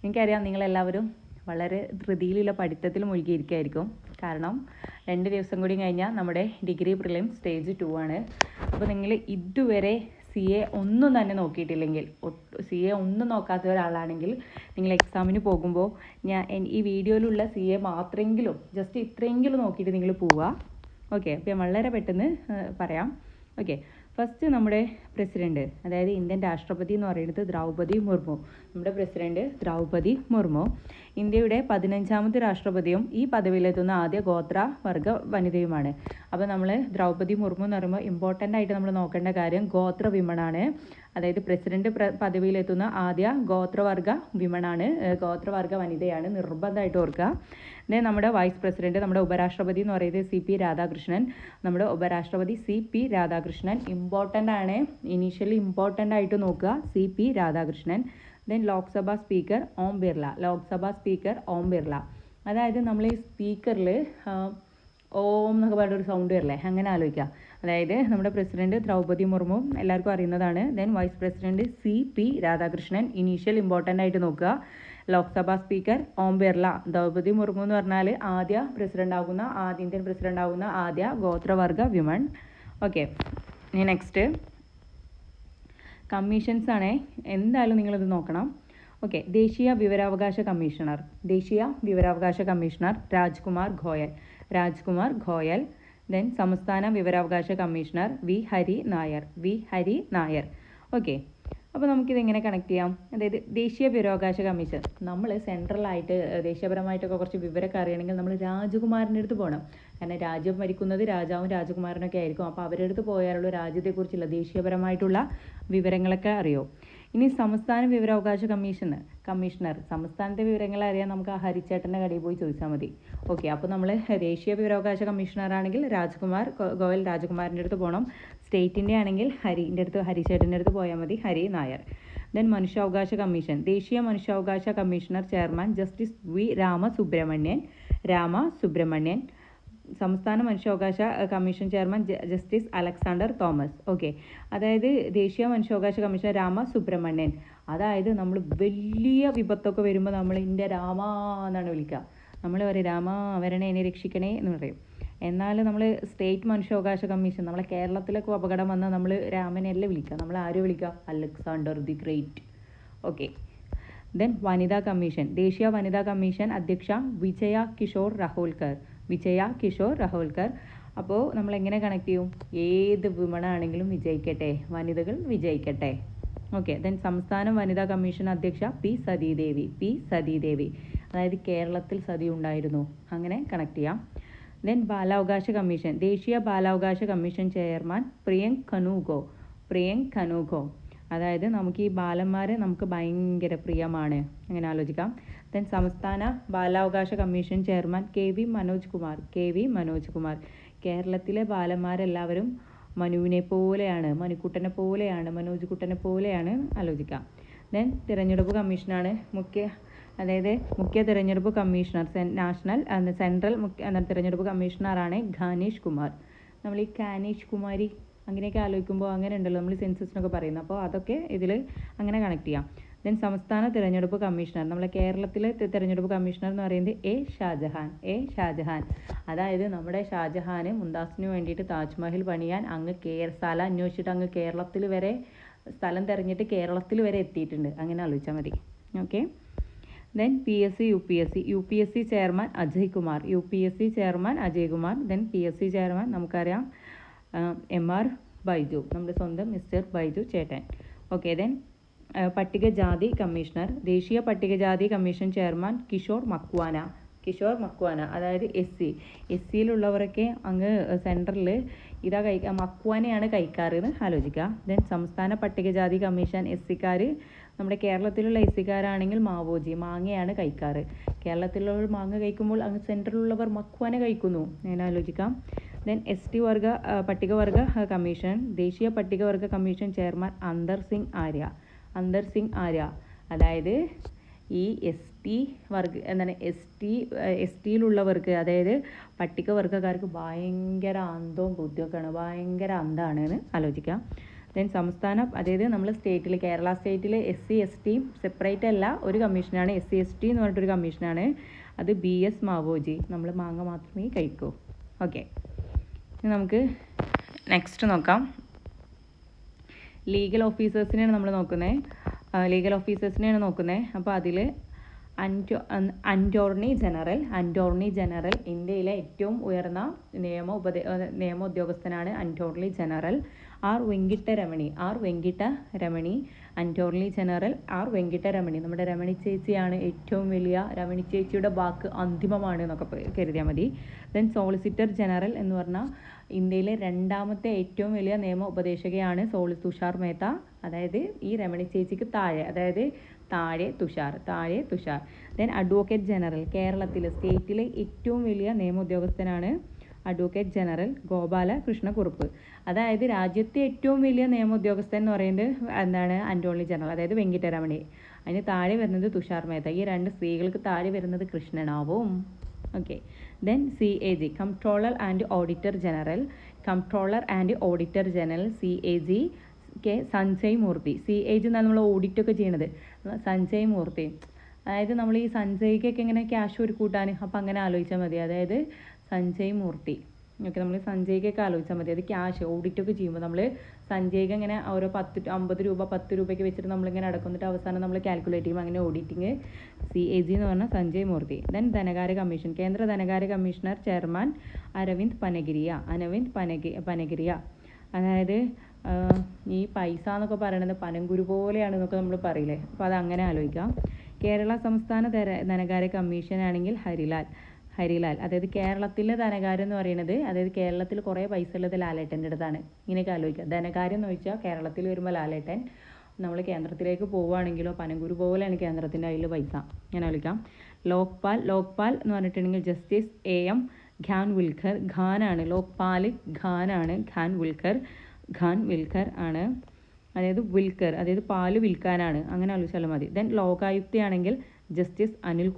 എനിക്കറിയാം നിങ്ങളെല്ലാവരും വളരെ ധൃതിയിലുള്ള പഠിത്തത്തിൽ മുഴുകിയിരിക്കുകയായിരിക്കും. കാരണം 2 ദിവസം കൂടി കഴിഞ്ഞാൽ നമ്മുടെ ഡിഗ്രി പ്രിലിം സ്റ്റേജ് 2 ആണ്. അപ്പോൾ നിങ്ങൾ ഇതുവരെ CA ഒന്നും തന്നെ നോക്കിയിട്ടില്ലെങ്കിൽ, CA ഒന്നും നോക്കാത്ത ഒരാളാണെങ്കിൽ നിങ്ങൾ എക്സാമിന് പോകുമ്പോൾ ഈ വീഡിയോയിലുള്ള CA മാത്രമെങ്കിലും ജസ്റ്റ് ഇത്രയെങ്കിലും നോക്കിയിട്ട് നിങ്ങൾ പോവുക. ഓക്കെ, അപ്പോൾ ഞാൻ വളരെ പെട്ടെന്ന് പറയാം. ഓക്കെ, ഫസ്റ്റ് നമ്മുടെ പ്രസിഡന്റ്, അതായത് ഇന്ത്യൻ രാഷ്ട്രപതി എന്ന് പറയുന്നത് ദ്രൗപദി മുർമു. നമ്മുടെ പ്രസിഡന്റ് ദ്രൗപദി മുർമു ഇന്ത്യയുടെ 15ാമത്തെ രാഷ്ട്രപതിയും ഈ പദവിയിലെത്തുന്ന ആദ്യ ഗോത്ര വർഗ വനിതയുമാണ്. അപ്പോൾ നമ്മൾ ദ്രൗപദി മുർമു എന്ന് പറയുമ്പോൾ ഇമ്പോർട്ടൻ്റ് ആയിട്ട് നമ്മൾ നോക്കേണ്ട കാര്യം ഗോത്ര വിമണാണ്. അതായത് പ്രസിഡന്റ് പദവിയിലെത്തുന്ന ആദ്യ ഗോത്രവർഗ വിമണാണ്, ഗോത്രവർഗ വനിതയാണ്, നിർബന്ധമായിട്ട് ഓർക്കുക. ദെൻ നമ്മുടെ വൈസ് പ്രസിഡന്റ്, നമ്മുടെ ഉപരാഷ്ട്രപതി എന്ന് പറയുന്നത് CP രാധാകൃഷ്ണൻ. നമ്മുടെ ഉപരാഷ്ട്രപതി CP രാധാകൃഷ്ണൻ ഇമ്പോർട്ടൻ്റ് ആണ്, ഇനീഷ്യലി ഇമ്പോർട്ടൻ്റ് ആയിട്ട് നോക്കുക, CP Radhakrishnan. Then Lok Sabha speaker Om Birla, Lok Sabha speaker Om Birla. അതായത് നമ്മൾ ഈ സ്പീക്കറിൽ ഓം എന്നൊക്കെ പറഞ്ഞൊരു സൗണ്ട് വരില്ലേ, അങ്ങനെ ആലോചിക്കുക. അതായത് നമ്മുടെ പ്രസിഡന്റ് ദ്രൗപദി മുർമു എല്ലാവർക്കും അറിയുന്നതാണ്. Then vice president CP Radhakrishnan initial important ആയിട്ട് നോക്കുക. ലോക്സഭാ സ്പീക്കർ ഓം ബിർള. ദ്രൗപദി മുർമു എന്ന് പറഞ്ഞാൽ ഇന്ത്യൻ പ്രസിഡന്റ് ആകുന്ന ആദ്യ ഗോത്രവർഗ വിമൺ. ഓക്കെ, ഇനി നെക്സ്റ്റ് കമ്മീഷൻസ് ആണ്, എന്തായാലും നിങ്ങളിത് നോക്കണം. ഓക്കെ, ദേശീയ വിവരാവകാശ കമ്മീഷണർ രാജ്കുമാർ ഗോയൽ. ദെൻ സംസ്ഥാന വിവരാവകാശ commissioner V Hari Nair. Okay, അപ്പോൾ നമുക്കിത് എങ്ങനെ കണക്ട് ചെയ്യാം? അതായത് ദേശീയ വിവരാവകാശ കമ്മീഷൻ, നമ്മൾ സെൻട്രലായിട്ട് ദേശീയപരമായിട്ടൊക്കെ കുറച്ച് വിവരമൊക്കെ അറിയണമെങ്കിൽ നമ്മൾ രാജകുമാരൻ്റെ അടുത്ത് പോകണം. കാരണം രാജ്യം ഭരിക്കുന്നത് രാജാവും രാജകുമാരനൊക്കെ ആയിരിക്കും. അപ്പോൾ അവരുടെ അടുത്ത് പോയാലുള്ള രാജ്യത്തെക്കുറിച്ചുള്ള ദേശീയപരമായിട്ടുള്ള വിവരങ്ങളൊക്കെ അറിയോ. ഇനി സംസ്ഥാന വിവരാവകാശ കമ്മീഷണർ, സംസ്ഥാനത്തെ വിവരങ്ങൾ അറിയാൻ നമുക്ക് ആ ഹരിച്ചേട്ടൻ്റെ കടയിൽ പോയി ചോദിച്ചാൽ മതി. ഓക്കെ, അപ്പോൾ നമ്മൾ ദേശീയ വിവരാവകാശ കമ്മീഷണർ ആണെങ്കിൽ ഗോയൽ രാജകുമാരൻ്റെ അടുത്ത് പോകണം. സ്റ്റേറ്റിൻ്റെ ആണെങ്കിൽ ഹരിച്ചേട്ടൻ്റെ അടുത്ത് പോയാൽ മതി, ഹരി നായർ. ദെൻ മനുഷ്യാവകാശ കമ്മീഷൻ, ദേശീയ മനുഷ്യാവകാശ commissioner chairman justice V Ramasubramanian. സംസ്ഥാന മനുഷ്യാവകാശ commission chairman justice Alexander Thomas. Okay, അതായത് ദേശീയ മനുഷ്യാവകാശ കമ്മീഷൻ രാമസുബ്രഹ്മണ്യൻ. അതായത് നമ്മൾ വലിയ വിപത്തൊക്കെ വരുമ്പോൾ നമ്മൾ എൻ്റെ രാമ എന്നാണ് വിളിക്കുക. നമ്മൾ പറയും രാമ വരണേ, എന്നെ രക്ഷിക്കണേ എന്ന് പറയും. എന്നാൽ നമ്മൾ സ്റ്റേറ്റ് മനുഷ്യാവകാശ കമ്മീഷൻ, നമ്മളെ കേരളത്തിലൊക്കെ അപകടം വന്നാൽ നമ്മൾ രാമനെയല്ലേ വിളിക്കുക, നമ്മൾ ആരും വിളിക്കുക, Alexander the great. Okay, then വനിതാ കമ്മീഷൻ, ദേശീയ വനിതാ കമ്മീഷൻ അധ്യക്ഷ വിജയ കിഷോർ റഹോൽക്കർ. അപ്പോൾ നമ്മൾ എങ്ങനെ കണക്ട് ചെയ്യും? ഏത് വിമണാണെങ്കിലും വിജയിക്കട്ടെ, വനിതകൾ വിജയിക്കട്ടെ. ഓക്കെ, ദെൻ സംസ്ഥാന വനിതാ കമ്മീഷൻ അധ്യക്ഷ പി സതീദേവി. അതായത് കേരളത്തിൽ സതി ഉണ്ടായിരുന്നു, അങ്ങനെ കണക്ട് ചെയ്യാം. ദെൻ ബാലാവകാശ കമ്മീഷൻ, ദേശീയ ബാലാവകാശ കമ്മീഷൻ ചെയർമാൻ പ്രിയങ്ക് ഖനൂഗോ. അതായത് നമുക്ക് ഈ ബാലന്മാരെ നമുക്ക് ഭയങ്കര പ്രിയമാണ്, അങ്ങനെ ആലോചിക്കാം. ദെൻ സംസ്ഥാന ബാലാവകാശ commission chairman KV Manoj Kumar. കേരളത്തിലെ ബാലന്മാരെല്ലാവരും മനുവിനെ പോലെയാണ്, മനോജ് കുട്ടനെ പോലെയാണ്, ആലോചിക്കാം. ദെൻ തിരഞ്ഞെടുപ്പ് കമ്മീഷനാണ് മുഖ്യ തിരഞ്ഞെടുപ്പ് കമ്മീഷണർ, സെൻട്രൽ തിരഞ്ഞെടുപ്പ് കമ്മീഷണറാണ് ഖാനേഷ് കുമാർ. നമ്മൾ ഈ ഖാനേഷ് കുമാരി അങ്ങനെയൊക്കെ ആലോചിക്കുമ്പോൾ അങ്ങനെ ഉണ്ടല്ലോ നമ്മൾ സെൻസസിനൊക്കെ പറയുന്നത്, അപ്പോൾ അതൊക്കെ ഇതിൽ അങ്ങനെ കണക്ട് ചെയ്യാം. ദെൻ സംസ്ഥാന തിരഞ്ഞെടുപ്പ് കമ്മീഷണർ, നമ്മളെ കേരളത്തിലെ തിരഞ്ഞെടുപ്പ് കമ്മീഷണർ എന്ന് പറയുന്നത് എ ഷാജഹാൻ. അതായത് നമ്മുടെ ഷാജഹാൻ മുംതാസിന് വേണ്ടിയിട്ട് താജ്മഹൽ പണിയാൻ സ്ഥലം അന്വേഷിച്ചിട്ട് അങ്ങ് കേരളത്തിൽ വരെ സ്ഥലം തിരഞ്ഞിട്ട് കേരളത്തിൽ വരെ എത്തിയിട്ടുണ്ട്, അങ്ങനെ ആലോചിച്ചാൽ മതി. Okay, then PSC UPSC chairman Ajay Kumar. Then PSC chairman നമുക്കറിയാം MR ബൈജു, നമ്മുടെ സ്വന്തം മിസ്റ്റർ ബൈജു ചേട്ടൻ. ഓക്കെ, ദെൻ പട്ടികജാതി കമ്മീഷണർ, ദേശീയ പട്ടികജാതി കമ്മീഷൻ ചെയർമാൻ കിഷോർ മക്വാന. അതായത് SC-യിലുള്ളവരൊക്കെ അങ്ങ് സെൻട്രലിൽ മക്വാനയാണ് കഴിക്കാറ് എന്ന് ആലോചിക്കുക. ദെൻ സംസ്ഥാന പട്ടികജാതി കമ്മീഷൻ SC-ക്കാർ, നമ്മുടെ കേരളത്തിലുള്ള SC-ക്കാരാണെങ്കിൽ മാങ്ങയാണ് കഴിക്കാറ്. കേരളത്തിലുള്ളവർ മാങ്ങ കഴിക്കുമ്പോൾ അങ്ങ് സെൻട്രലിലുള്ളവർ മക്വാന കഴിക്കുന്നു, അങ്ങനെ ആലോചിക്കാം. ദെൻ പട്ടികവർഗ കമ്മീഷൻ, ദേശീയ പട്ടികവർഗ കമ്മീഷൻ ചെയർമാൻ അന്തർ സിംഗ് ആര്യ. അതായത് ഈ ST-യിലുള്ളവർക്ക്, അതായത് പട്ടികവർഗക്കാർക്ക് ഭയങ്കര അന്തവും ബുദ്ധിയൊക്കെയാണ്, ഭയങ്കര അന്താണ് എന്ന് ആലോചിക്കാം. ദെൻ സംസ്ഥാന, അതായത് നമ്മൾ സ്റ്റേറ്റിൽ, കേരള സ്റ്റേറ്റിൽ SC ST സെപ്പറേറ്റ് അല്ല, ഒരു കമ്മീഷനാണ് SC ST എന്ന് പറഞ്ഞിട്ടൊരു കമ്മീഷനാണ്. അത് BS മാവോജി. നമ്മൾ മാങ്ങ മാത്രമേ കഴിക്കൂ. ഓക്കെ, നമുക്ക് നെക്സ്റ്റ് നോക്കാം. ലീഗൽ ഓഫീസേഴ്സിനെയാണ് നമ്മൾ നോക്കുന്നത്. അപ്പോൾ അതിൽ അറ്റോർണി ജനറൽ ഇന്ത്യയിലെ ഏറ്റവും ഉയർന്ന നിയമ ഉദ്യോഗസ്ഥനാണ് attorney general R Venkataramani. Attorney general R Venkataramani. നമ്മുടെ രമണി ചേച്ചിയാണ് ഏറ്റവും വലിയ, രമണി ചേച്ചിയുടെ വാക്ക് അന്തിമമാണ് എന്നൊക്കെ കരുതിയാൽ മതി. ദെൻ സോളിസിറ്റർ ജനറൽ എന്ന് പറഞ്ഞാൽ ഇന്ത്യയിലെ രണ്ടാമത്തെ ഏറ്റവും വലിയ നിയമ ഉപദേശകയാണ് തുഷാർ മേത്ത. അതായത് ഈ രമണി ചേച്ചിക്ക് താഴെ, അതായത് താഴെ തുഷാർ. ദെൻ അഡ്വക്കേറ്റ് ജനറൽ, കേരളത്തിലെ സ്റ്റേറ്റിലെ ഏറ്റവും വലിയ നിയമ ഉദ്യോഗസ്ഥനാണ് അഡ്വക്കേറ്റ് ജനറൽ ഗോപാല കൃഷ്ണകുറുപ്പ്. അതായത് രാജ്യത്തെ ഏറ്റവും വലിയ നിയമ ഉദ്യോഗസ്ഥൻ എന്ന് പറയുന്നത് എന്താണ്? അറ്റോർണി ജനറൽ, അതായത് വെങ്കിട്ടരമണി. അതിന് താഴെ വരുന്നത് തുഷാർ മേത്ത. ഈ രണ്ട് സ്ത്രീകൾക്ക് താഴെ വരുന്നത് കൃഷ്ണനാവും. Okay, then CAG, comptroller and auditor general. CAG Sanjay Murthy. CAG എന്നാണ് നമ്മൾ ഓഡിറ്റൊക്കെ ചെയ്യണത്. സഞ്ജയ് മൂർത്തി, അതായത് നമ്മൾ ഈ സഞ്ജയ്ക്കൊക്കെ ഇങ്ങനെ ക്യാഷ് ഒരു കൂട്ടാൻ, അപ്പം അങ്ങനെ ആലോചിച്ചാൽ മതി. അതായത് സഞ്ജയ് മൂർത്തി. ഓക്കെ, നമ്മൾ സഞ്ജയ്ക്കൊക്കെ ആലോചിച്ചാൽ മതി. അത് ക്യാഷ് ഓഡിറ്റൊക്കെ ചെയ്യുമ്പോൾ നമ്മൾ സഞ്ജയ്ക്ക് ഇങ്ങനെ ഓരോ 50 രൂപ 10 രൂപയ്ക്ക് വെച്ചിട്ട് നമ്മളിങ്ങനെ അടക്കുന്നിട്ട് അവസാനം നമ്മൾ കാൽക്കുലേറ്റ് ചെയ്യും. അങ്ങനെ ഓഡിറ്റിങ്. CAG എന്ന് പറഞ്ഞാൽ സഞ്ജയ് മൂർത്തി. ദെൻ ധനകാര്യ കമ്മീഷൻ, കേന്ദ്ര ധനകാര്യ കമ്മീഷണർ ചെയർമാൻ അരവിന്ദ് പനഗിരിയ. അതായത് ഈ പൈസ എന്നൊക്കെ പറയണത് പനങ്കുരു പോലെയാണെന്നൊക്കെ നമ്മൾ പറയില്ലേ, അപ്പോൾ അത് അങ്ങനെ ആലോചിക്കാം. കേരള സംസ്ഥാന ധനകാര്യ കമ്മീഷൻ ആണെങ്കിൽ ഹരിലാൽ. അതായത് കേരളത്തിലെ ധനകാര്യം എന്ന് പറയുന്നത്, അതായത് കേരളത്തിൽ കുറേ പൈസ ഉള്ളത് ലാലേട്ടൻ്റെ അടുത്താണ്. ഇങ്ങനെയൊക്കെ ആലോചിക്കുക. ധനകാര്യം എന്ന് വെച്ചാൽ കേരളത്തിൽ വരുമ്പോൾ ലാലേട്ടൻ, നമ്മൾ കേന്ദ്രത്തിലേക്ക് പോവുകയാണെങ്കിലോ പനങ്കുരു പോലെയാണ് കേന്ദ്രത്തിൻ്റെ കയ്യിൽ പൈസ. ഇങ്ങനെ ആലോചിക്കാം. ലോക്പാൽ എന്ന് പറഞ്ഞിട്ടുണ്ടെങ്കിൽ ജസ്റ്റിസ് AM ഖാൻവിൽക്കർ. ഖാൻവിൽക്കർ ആണ്. അതായത് പാല് വിൽക്കാനാണ്. അങ്ങനെ ആലോചിച്ചാലും മതി. ദെൻ ലോകായുക്തയാണെങ്കിൽ ജസ്റ്റിസ് അനിൽ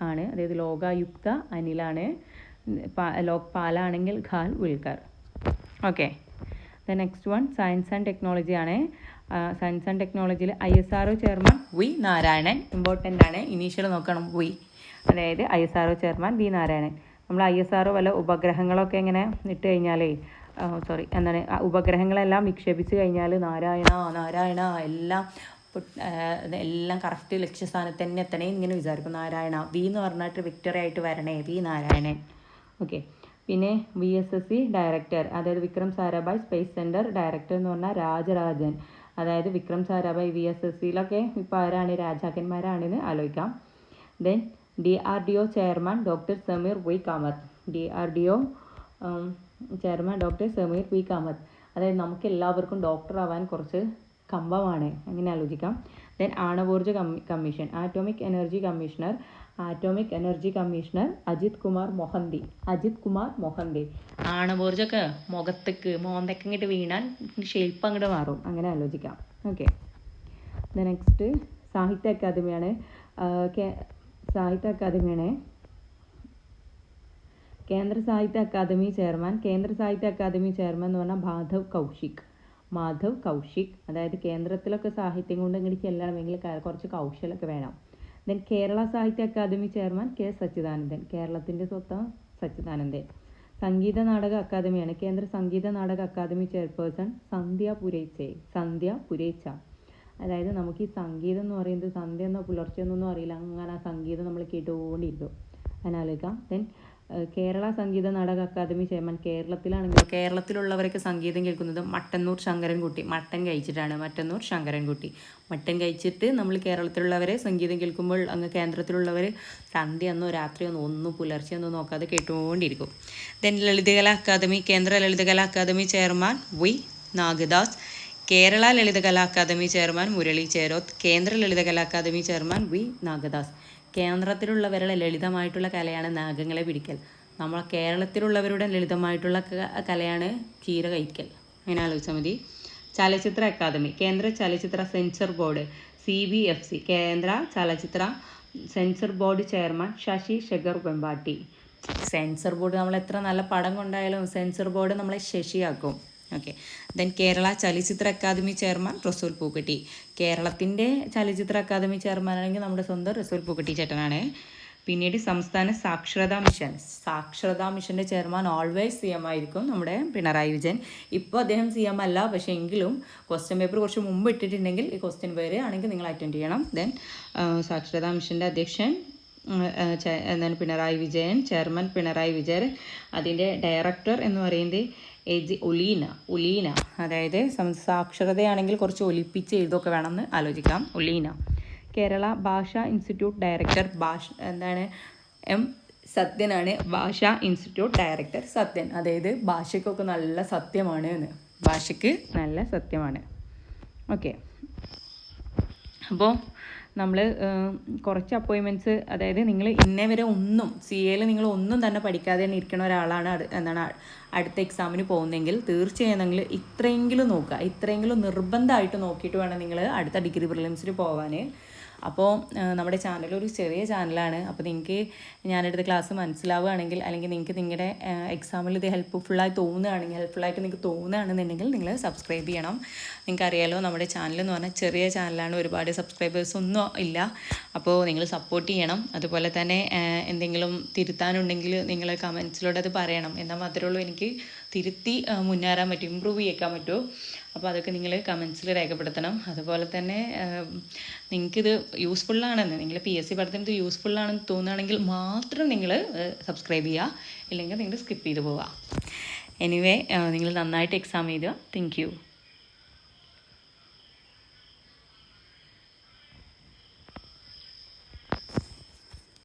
ആണ്. അതായത് ലോകായുക്ത അനിലാണ്. ലോക്പാലാണെങ്കിൽ Khanwilkar. Okay, the next one science and technology ആണ്. സയൻസ് ആൻഡ് ടെക്നോളജിയിൽ ISRO chairman V Narayanan. Important ആണ്, ഇനീഷ്യൽ നോക്കണം. അതായത് ISRO ചെയർമാൻ വി നാരായണൻ. നമ്മൾ ISRO വല്ല ഉപഗ്രഹങ്ങളൊക്കെ ഇങ്ങനെ ഇട്ട് കഴിഞ്ഞാലേ ഉപഗ്രഹങ്ങളെല്ലാം വിക്ഷേപിച്ച് കഴിഞ്ഞാൽ നാരായണ എല്ലാം കറക്റ്റ് ലക്ഷ്യസ്ഥാനത്ത് തന്നെ എത്തണേ ഇങ്ങനെ വിചാരിക്കും. നാരായണ വി എന്ന് പറഞ്ഞിട്ട് വിക്ടറി ആയിട്ട് വരണേ, വി നാരായണൻ. ഓക്കെ, പിന്നെ VSSC ഡയറക്ടർ, അതായത് Vikram Sarabhai space centre director എന്ന് പറഞ്ഞാൽ രാജരാജൻ. അതായത് വിക്രം സാരാഭായ് VSSCയിലൊക്കെ ഇപ്പോൾ ആരാണ്? രാജാക്കന്മാരാണെന്ന് ആലോചിക്കാം. Then DRDO chairman doctor Sameer V Kamat. Chairman doctor Sameer V Kamat. അതായത് നമുക്ക് എല്ലാവർക്കും ഡോക്ടർ ആവാൻ കുറച്ച് കമ്പമാണ്, അങ്ങനെ ആലോചിക്കാം. ദെൻ ആണവോർജ commission, atomic energy commissioner Ajit Kumar Mohanty. ആണവോർജൊക്കെ മോന്തക്ക് ഇങ്ങോട്ട് വീണാൽ ഷേപ്പ് അങ്ങോട്ട് മാറും, അങ്ങനെ ആലോചിക്കാം. ഓക്കെ, നെക്സ്റ്റ് സാഹിത്യ അക്കാദമിയാണ്. കേന്ദ്ര സാഹിത്യ അക്കാദമി ചെയർമാൻ എന്ന് പറഞ്ഞാൽ മാധവ് കൗശിക്. അതായത് കേന്ദ്രത്തിലൊക്കെ സാഹിത്യം കൊണ്ട് ഇങ്ങോട്ട് ചെല്ലണമെങ്കിൽ കുറച്ച് കൗശലമൊക്കെ വേണം. ദെൻ കേരള സാഹിത്യ അക്കാദമി ചെയർമാൻ K സച്ചിദാനന്ദൻ. കേരളത്തിൻ്റെ സ്വന്തം സച്ചിദാനന്ദൻ. സംഗീത നാടക അക്കാദമിയാണ്. കേന്ദ്ര സംഗീത നാടക അക്കാദമി ചെയർപേഴ്സൺ സന്ധ്യ പുരേച്ച. അതായത് നമുക്ക് ഈ സംഗീതം എന്ന് പറയുന്നത് സന്ധ്യ എന്നോ പുലർച്ചെന്നൊന്നും അറിയില്ല, അങ്ങനെ ആ സംഗീതം നമ്മൾ കേട്ടുകൊണ്ടിരിക്കും, അതിനാലോചിക്കാം. Then Kerala Sangeetha Nataka academy chairman. കേരളത്തിലുള്ളവരൊക്കെ സംഗീതം കേൾക്കുന്നത് മട്ടന്നൂർ ശങ്കരൻകുട്ടി. മട്ടൻ കഴിച്ചിട്ട് നമ്മൾ കേരളത്തിലുള്ളവരെ സംഗീതം കേൾക്കുമ്പോൾ അങ്ങ് കേന്ദ്രത്തിലുള്ളവർ സന്ധ്യ എന്നോ രാത്രിയൊന്നോ ഒന്നും പുലർച്ചെയൊന്നും നോക്കാതെ കേട്ടുകൊണ്ടിരിക്കും. ദെൻ കേന്ദ്ര Lalit Kala Akademi chairman V Nagadas. Kerala Lalit Kala Akademi chairman Murali Cheroth. കേന്ദ്ര ലളിതകലാ അക്കാദമി ചെയർമാൻ വി നാഗദാസ്. കേന്ദ്രത്തിലുള്ളവരുടെ ലളിതമായിട്ടുള്ള കലയാണ് നാഗങ്ങളെ പിടിക്കൽ. നമ്മൾ കേരളത്തിലുള്ളവരുടെ ലളിതമായിട്ടുള്ള കലയാണ് ചീര കഴിക്കൽ, അങ്ങനെ ആലോചിച്ചാൽ മതി. ചലച്ചിത്ര അക്കാദമി, കേന്ദ്ര ചലച്ചിത്ര സെൻസർ ബോർഡ് CBFC. കേന്ദ്ര ചലച്ചിത്ര censor board chairman Sashi Shekhar Vempati. Censor board നമ്മൾ എത്ര നല്ല പടം കൊണ്ടായാലും സെൻസർ ബോർഡ് നമ്മളെ ശശിയാക്കും. ഓക്കെ. ദെൻ കേരള ചലച്ചിത്ര അക്കാദമി ചെയർമാൻ റസൂൽ പൂക്കുട്ടി. കേരളത്തിൻ്റെ ചലച്ചിത്ര അക്കാദമി ചെയർമാനാണെങ്കിൽ നമ്മുടെ സ്വന്തം റസൂൽ പൂക്കുട്ടി ചേട്ടനാണ്. പിന്നീട് സംസ്ഥാന സാക്ഷരതാ മിഷൻ്റെ ചെയർമാൻ ഓൾവേസ് CM ആയിരിക്കും നമ്മുടെ പിണറായി വിജയൻ. ഇപ്പോൾ അദ്ദേഹം CM അല്ല, പക്ഷേ എങ്കിലും ക്വസ്റ്റ്യൻ പേപ്പർ കുറച്ച് മുമ്പ് ഇട്ടിട്ടുണ്ടെങ്കിൽ ഈ ക്വസ്റ്റ്യൻ വരികയാണെങ്കിൽ നിങ്ങൾ അറ്റൻഡ് ചെയ്യണം. ദെൻ സാക്ഷരതാ മിഷൻ്റെ അധ്യക്ഷൻ എന്താണ് പിണറായി വിജയൻ, ചെയർമാൻ പിണറായി വിജയൻ. അതിൻ്റെ ഡയറക്ടർ എന്ന് പറയുന്നത് ഉലീന. അതായത് സാക്ഷരതയാണെങ്കിൽ കുറച്ച് ഒലിപ്പിച്ച് എഴുതൊക്കെ വേണമെന്ന് ആലോചിക്കാം. ഉലീന. കേരള ഭാഷാ ഇൻസ്റ്റിറ്റ്യൂട്ട് ഡയറക്ടർ M സത്യനാണ്. ഭാഷാ ഇൻസ്റ്റിറ്റ്യൂട്ട് ഡയറക്ടർ സത്യൻ. അതായത് ഭാഷയ്ക്കൊക്കെ നല്ല സത്യമാണ് എന്ന്. ഭാഷയ്ക്ക് നല്ല സത്യമാണ്. ഓക്കെ. അപ്പോൾ നമ്മൾ കുറച്ച് അപ്പോയിൻമെൻറ്റ്സ്, അതായത് നിങ്ങൾ ഇന്നേ വരെ ഒന്നും CAയിൽ നിങ്ങൾ ഒന്നും തന്നെ പഠിക്കാതെ തന്നെ ഇരിക്കുന്ന ഒരാളാണ് അടുത്ത എക്സാമിന് പോകുന്നതെങ്കിൽ തീർച്ചയായും നിങ്ങൾ ഇത്രയെങ്കിലും നോക്കുക. ഇത്രയെങ്കിലും നിർബന്ധമായിട്ട് നോക്കിയിട്ട് വേണം നിങ്ങൾ അടുത്ത ഡിഗ്രി പ്രിലിംസിന് പോകാൻ. അപ്പോൾ നമ്മുടെ ചാനൽ ഒരു ചെറിയ ചാനലാണ്. അപ്പോൾ നിങ്ങൾക്ക് ഞാനെടുത്ത ക്ലാസ് മനസ്സിലാവുകയാണെങ്കിൽ, അല്ലെങ്കിൽ നിങ്ങൾക്ക് നിങ്ങളുടെ എക്സാമിൽ ഇത് ഹെൽപ്ഫുള്ളായിട്ട് നിങ്ങൾക്ക് തോന്നുകയാണെന്നുണ്ടെങ്കിൽ നിങ്ങൾ സബ്സ്ക്രൈബ് ചെയ്യണം. നിങ്ങൾക്കറിയാലോ നമ്മുടെ ചാനൽ എന്ന് പറഞ്ഞാൽ ചെറിയ ചാനലാണ്, ഒരുപാട് സബ്സ്ക്രൈബേഴ്സ് ഒന്നും ഇല്ല. അപ്പോൾ നിങ്ങൾ സപ്പോർട്ട് ചെയ്യണം. അതുപോലെ തന്നെ എന്തെങ്കിലും തിരുത്താനുണ്ടെങ്കിൽ നിങ്ങൾ കമൻസിലൂടെ അത് പറയണം. എന്നാൽ മാത്രമേ ഉള്ളൂ എനിക്ക് തിരുത്തി മുന്നേറാൻ പറ്റും, ഇമ്പ്രൂവ് ചെയ്യിക്കാൻ പറ്റുമോ. അപ്പോൾ അതൊക്കെ നിങ്ങൾ കമൻസിൽ രേഖപ്പെടുത്തണം. അതുപോലെ തന്നെ നിങ്ങൾക്കിത് യൂസ്ഫുള്ളാണെന്ന്, നിങ്ങൾ PSC പഠനത്തിന് യൂസ്ഫുള്ളാണെന്ന് തോന്നുകയാണെങ്കിൽ മാത്രം നിങ്ങൾ സബ്സ്ക്രൈബ് ചെയ്യുക, ഇല്ലെങ്കിൽ നിങ്ങൾ സ്കിപ്പ് ചെയ്ത് പോവുക. എനിവേ നിങ്ങൾ നന്നായിട്ട് എക്സാം എഴുതുക. Thank you.